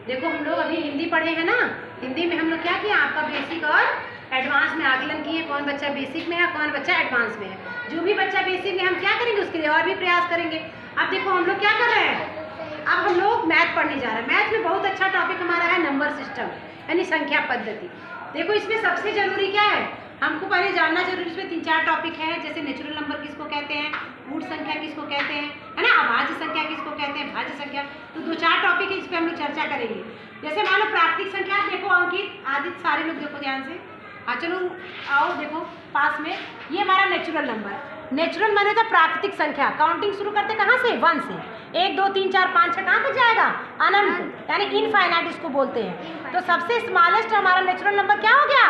देखो हम लोग अभी हिंदी पढ़े हैं ना, हिंदी में हम लोग क्या किया, आपका बेसिक और एडवांस में आकलन किए, कौन बच्चा बेसिक में है कौन बच्चा एडवांस में है। जो भी बच्चा बेसिक में, हम क्या करेंगे उसके लिए और भी प्रयास करेंगे। अब देखो हम लोग क्या कर रहे हैं, अब हम लोग मैथ पढ़ने जा रहे हैं। मैथ में बहुत अच्छा टॉपिक हमारा है नंबर सिस्टम, यानी संख्या पद्धति। देखो इसमें सबसे जरूरी क्या है, हमको पहले जानना जरूरी, इसमें 3-4 टॉपिक हैं, जैसे नेचुरल नंबर किसको कहते हैं, पूर्ण संख्या किसको कहते हैं, है ना, अभाज्य संख्या किसको कहते हैं, भाज्य संख्या। तो 2-4 टॉपिक है, इस पर हम लोग चर्चा करेंगे। जैसे मान लो प्राकृतिक संख्या, देखो अंकित आदित्य सारे लोग देखो ध्यान से, हाँ चलो आओ देखो पास में, ये हमारा नेचुरल नंबर। नेचुरल माने तो प्राकृतिक संख्या, काउंटिंग शुरू करते कहाँ से, 1 से, 1 2 3 4 5 6 कहाँ तक जाएगा, अनंत, यानी इनफाइनाइट इसको बोलते हैं। तो सबसे स्मॉलेस्ट हमारा नेचुरल नंबर क्या हो गया,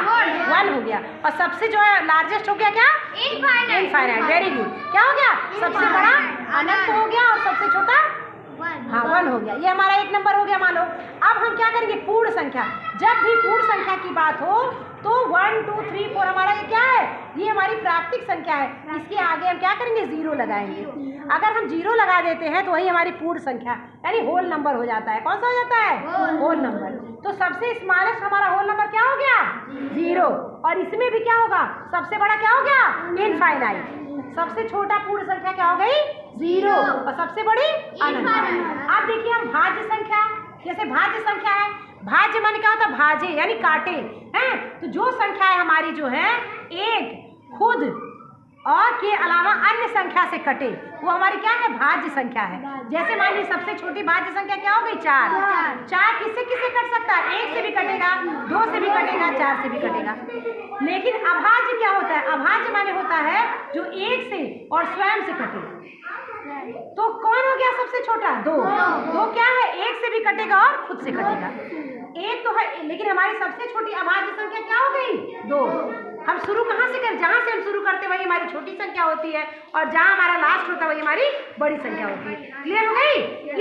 1 हो गया, और सबसे जो है लार्जेस्ट हो गया क्या, इनफाइनाइट। वेरी गुड, क्या हो गया, सबसे बड़ा अनंत हो गया और सबसे छोटा हाँ 1 हो गया। ये हमारा 1 नंबर हो गया मानो। अब हम क्या करेंगे, पूर्ण संख्या। जब भी पूर्ण संख्या की बात हो तो 1 2 3 4 हमारा ये क्या है, ये हमारी प्राकृतिक संख्या है। इसके आगे हम क्या करेंगे, 0 लगाएंगे। अगर हम 0 लगा देते हैं तो वही हमारी पूर्ण संख्या यानी होल नंबर हो जाता है। कौन सा हो जाता है, होल नंबर। तो सबसे स्मॉलेस्ट हमारा होल नंबर क्या हो गया, 0, और इसमें भी क्या होगा, सबसे बड़ा क्या हो गया, इनफाइनाइट। सबसे छोटा पूर्ण संख्या क्या हो गई, 0, और सबसे बड़ी अनंत। अब देखिए हम भाज्य संख्या, जैसे भाज्य संख्या है, भाज्य माने क्या होता है, भाजे यानी काटे हैं। तो जो संख्या है हमारी जो है एक खुद और के अलावा अन्य संख्या से कटे, वो हमारी क्या है, भाज्य संख्या है। जैसे मान लीजिए सबसे छोटी भाज्य संख्या क्या हो गई, 4। 4 किससे किससे कट सकता है, 1 से भी कटेगा, 2 से भी कटेगा, 4 से भी कटेगा। लेकिन अभाज्य क्या होता है, अभाज्य माने होता है जो 1 से और स्वयं से कटे। तो कौन हो गया सबसे छोटा, 2 क्या है, 1 से भी कटेगा और खुद से कटेगा। 1 तो है, लेकिन हमारी सबसे छोटी अभाज्य संख्या क्या हो गई, 2। हम शुरू कहाँ से कर, जहाँ से हम शुरू करते हैं वही हमारी छोटी संख्या होती है, और जहाँ हमारा लास्ट होता है वही हमारी बड़ी संख्या होती है। क्लियर हो गई।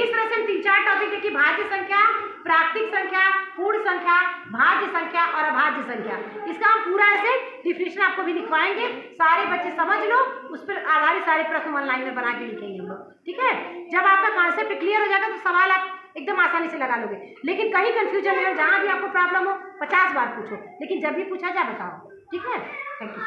इस तरह से हम 3-4 टॉपिक देखिए, भाज्य संख्या, प्राकृतिक संख्या, पूर्ण संख्या, भाज्य संख्या और अभाज्य संख्या। इसका हम पूरा ऐसे डिफिनेशन आपको भी लिखवाएंगे, सारे बच्चे समझ लो, उस पर आधारित सारे प्रश्न ऑनलाइन में बना के लिखेंगे हम लोग। ठीक है, जब आपका कॉन्सेप्ट क्लियर हो जाएगा तो सवाल आप एकदम आसानी से लगा लोगे। लेकिन कहीं कंफ्यूजन है, जहाँ भी आपको प्रॉब्लम हो 50 बार पूछो, लेकिन जब भी पूछा जाए बताओ। ठीक है, थैंक यू।